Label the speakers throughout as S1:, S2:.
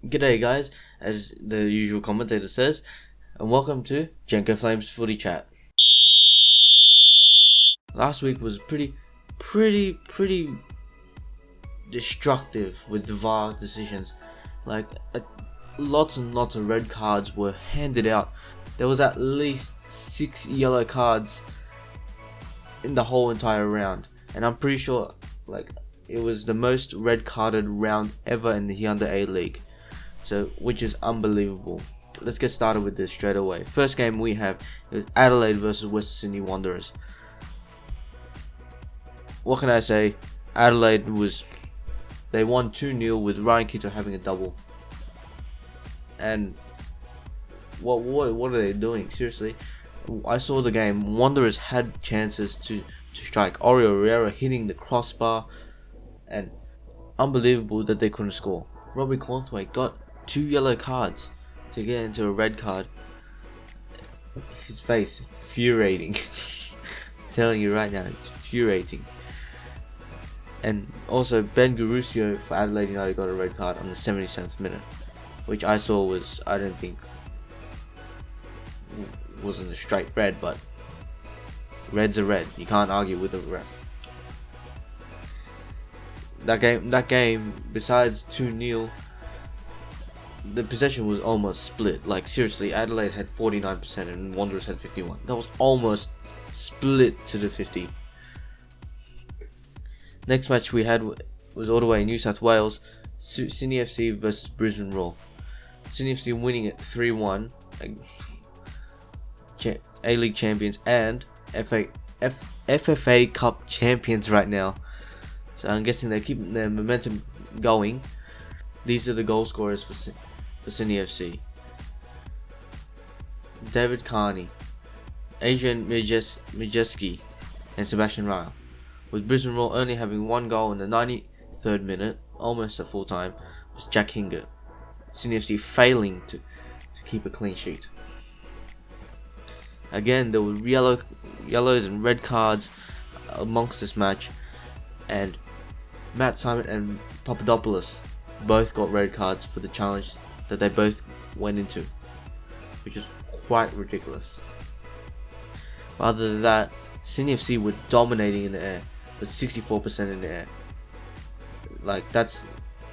S1: G'day guys, as the usual commentator says, and welcome to Jenko Flames Footy Chat. Last week was pretty destructive with the VAR decisions. Lots and lots of red cards were handed out. There was at least 6 yellow cards in the whole entire round, and I'm pretty sure it was the most red carded round ever in the Hyundai A-League. So, which is unbelievable. Let's get started with this straight away. First game we have is Adelaide versus Western Sydney Wanderers. What can I say? Adelaide they won 2-0 with Ryan Kitto having a double. And what are they doing? Seriously, I saw the game. Wanderers had chances to strike. Oreo Herrera hitting the crossbar, and unbelievable that they couldn't score. Robbie Clontway got 2 yellow cards to get into a red card. His face, infuriating. Telling you right now, it's infuriating. And also Ben Garusio for Adelaide United got a red card on the 77th minute, which I saw I don't think wasn't a straight red, but red's a red. You can't argue with a ref. That game, besides 2-0, the possession was almost split. Like seriously, Adelaide had 49% and Wanderers had 51%. That was almost split to the 50. Next match we had was all the way in New South Wales, Sydney FC versus Brisbane Roar. Sydney FC winning at 3-1, A-League champions and FFA Cup champions right now. So I'm guessing they're keeping their momentum going. These are the goal scorers for Sydney FC. David Carney, Adrian Majeski, and Sebastian Ryle. With Brisbane Roar only having 1 goal in the 93rd minute, almost at full time, was Jack Hinger. Sydney FC failing to keep a clean sheet. Again, there were yellows and red cards amongst this match, and Matt Simon and Papadopoulos both got red cards for the challenge that they both went into, which is quite ridiculous. But other than that, Sydney FC were dominating in the air with 64% in the air. That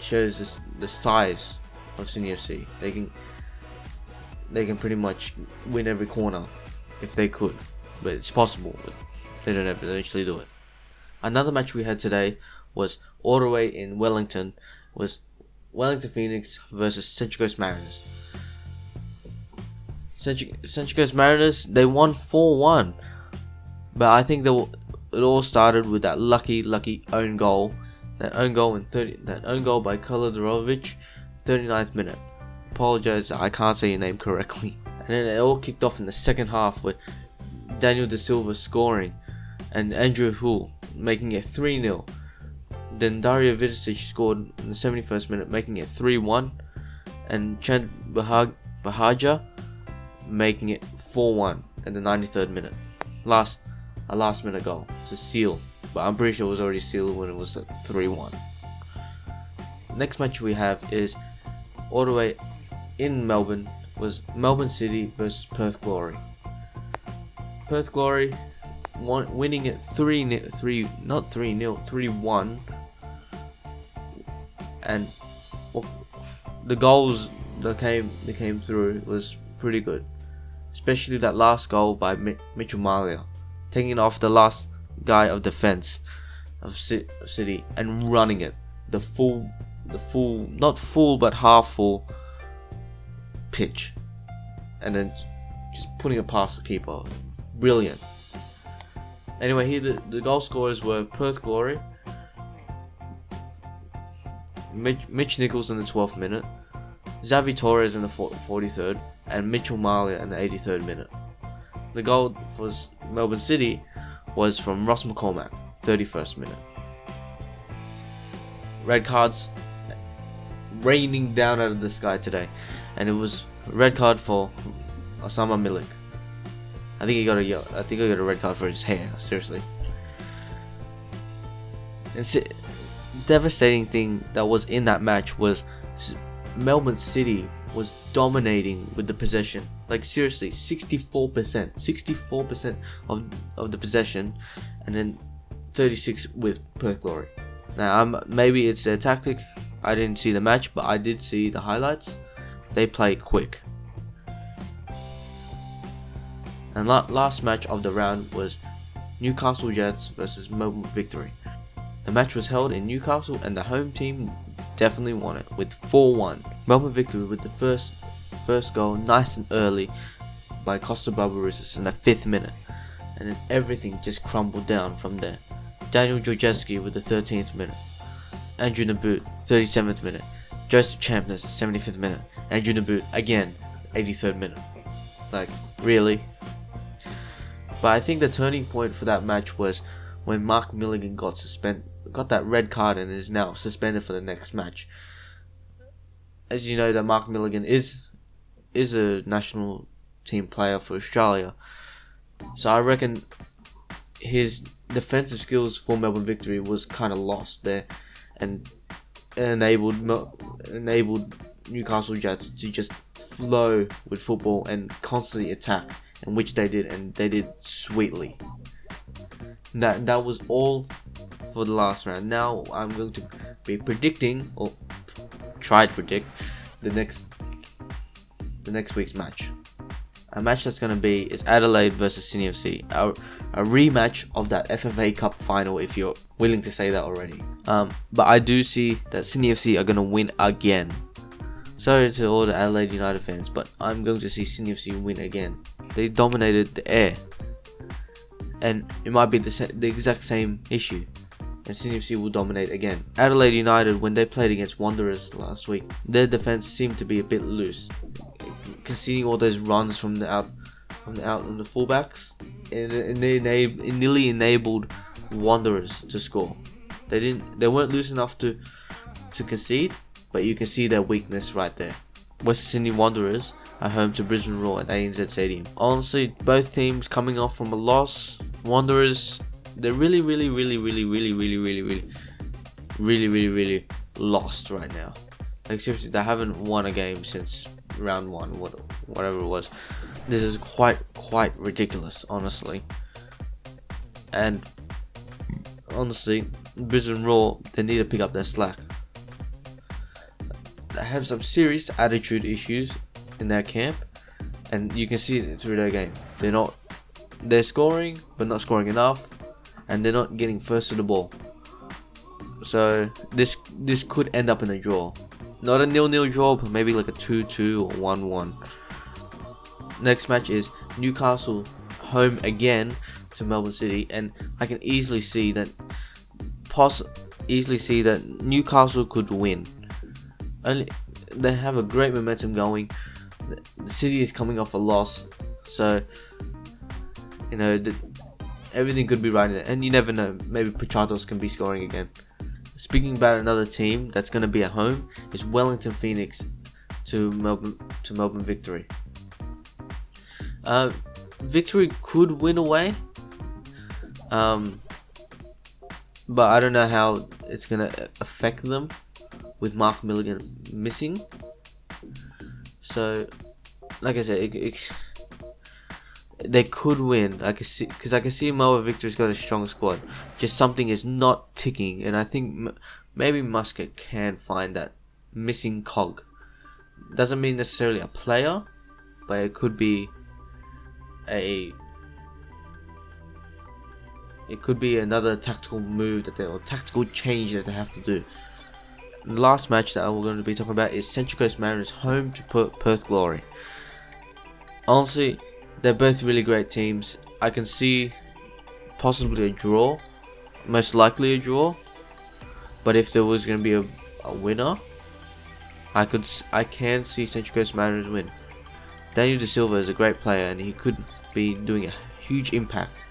S1: shows the size of Sydney FC. They can pretty much win every corner if they could, but it's possible. But they don't eventually do it. Another match we had today was all the way in Wellington, was Wellington Phoenix versus Central Coast Mariners. Central Coast Mariners, they won 4-1, but I think it all started with that lucky own goal. That own goal by Kolodorovic, 39th minute. Apologize, I can't say your name correctly. And then it all kicked off in the second half with Daniel De Silva scoring and Andrew Hull making it 3-0. Then Dario Vidicic scored in the 71st minute, making it 3-1, and Chand Bahaja making it 4-1 in the 93rd minute. A last minute goal to seal, but I'm pretty sure it was already sealed when it was at 3-1. Next match we have is all the way in Melbourne, was Melbourne City versus Perth Glory. Perth Glory winning it 3-1, and the goals that came through was pretty good, especially that last goal by Mitchell Malia, taking off the last guy of defense of City and running it the full, not full but half full pitch, and then just putting it past the keeper. Brilliant. Anyway, here the goal scorers were Perth Glory, Mitch Nichols in the 12th minute, Xavi Torres in the 43rd, and Mitchell Malia in the 83rd minute. The goal for Melbourne City was from Ross McCormack, 31st minute. Red cards raining down out of the sky today, and it was a red card for Osama Milik. I think he got a red card for his hair. Seriously. And devastating thing that was in that match was Melbourne City was dominating with the possession. Like seriously, 64% of the possession, and then 36 with Perth Glory. Now maybe it's their tactic. I didn't see the match, but I did see the highlights. They play quick. And last match of the round was Newcastle Jets versus Melbourne Victory. The match was held in Newcastle, and the home team definitely won it with 4-1. Melbourne Victory with the first goal nice and early by Costa Barbarouses in the 5th minute, and then everything just crumbled down from there. Daniel Georgescu with the 13th minute, Andrew Naboot 37th minute, Joseph Champness 75th minute, Andrew Naboot again 83rd minute. Like really? But I think the turning point for that match was when Mark Milligan got that red card and is now suspended for the next match. As you know, that Mark Milligan is a national team player for Australia, so I reckon his defensive skills for Melbourne Victory was kind of lost there, and enabled Newcastle Jets to just flow with football and constantly attack, and which they did, and they did sweetly. That was all for the last round. Now I'm going to be predicting, or try to predict, the next week's match. A match that's going to be is Adelaide versus Sydney FC, a rematch of that FFA Cup final, if you're willing to say that already. But I do see that Sydney FC are going to win again. Sorry to all the Adelaide United fans, but I'm going to see Sydney FC win again. They dominated the air, and it might be the exact same issue, and Sydney FC will dominate again. Adelaide United, when they played against Wanderers last week, their defense seemed to be a bit loose, conceding all those runs from the out on the fullbacks, and they nearly enabled Wanderers to score. They weren't loose enough to concede, but you can see their weakness right there. Western Sydney Wanderers are home to Brisbane Roar at ANZ Stadium. Honestly, both teams coming off from a loss. Wanderers, they're really lost right now. Like seriously, they haven't won a game since round 1, whatever it was. This is quite ridiculous, honestly. And honestly, Brisbane Roar, they need to pick up their slack. They have some serious attitude issues in their camp, and you can see it through their game. They're scoring, but not scoring enough, and they're not getting first to the ball. So this could end up in a draw. Not a 0-0 draw, but maybe like a 2-2 or 1-1. Next match is Newcastle home again to Melbourne City, and I can easily see that Newcastle could win. They have a great momentum going. The City is coming off a loss, so you know everything could be right in it, and you never know. Maybe Pachatos can be scoring again. Speaking about another team that's going to be at home is Wellington Phoenix to Melbourne Victory. Victory could win away, but I don't know how it's going to affect them with Mark Milligan missing. So, like I said, they could win. I can see Melbourne Victory's got a strong squad. Just something is not ticking, and I think maybe Muscat can find that missing cog. Doesn't mean necessarily a player, but it could be another tactical move or tactical change that they have to do. The last match that we're going to be talking about is Central Coast Mariners home to Perth Glory. Honestly, they're both really great teams. I can see possibly a draw, most likely a draw. But if there was going to be a winner, I can see Central Coast Mariners win. Daniel De Silva is a great player, and he could be doing a huge impact.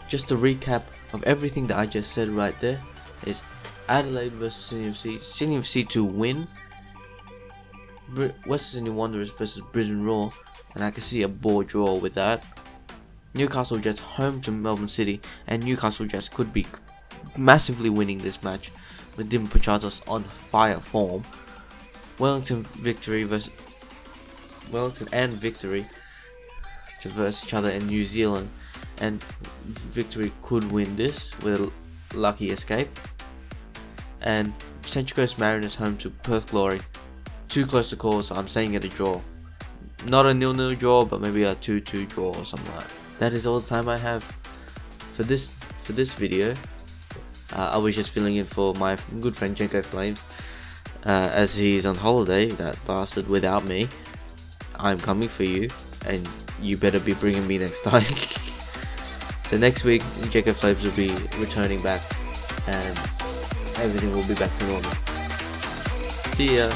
S1: Just a recap of everything that I just said right there is Adelaide versus Sydney FC. Sydney FC to win. Western Sydney Wanderers versus Brisbane Roar, and I can see a ball draw with that. Newcastle Jets home to Melbourne City, and Newcastle Jets could be massively winning this match with Dim Pachatos on fire form. Wellington and Victory to verse each other in New Zealand, and Victory could win this with a lucky escape. And Central Coast Mariners home to Perth Glory, too close to call, so I'm saying it a draw. Not a 0-0 draw, but maybe a 2-2 draw or something like that. That is all the time I have for this video. I was just filling in for my good friend Jenko Flames, as he's on holiday, that bastard, without me. I'm coming for you, and you better be bringing me next time. So next week, Jenko Flames will be returning back, and everything will be back to normal. See ya.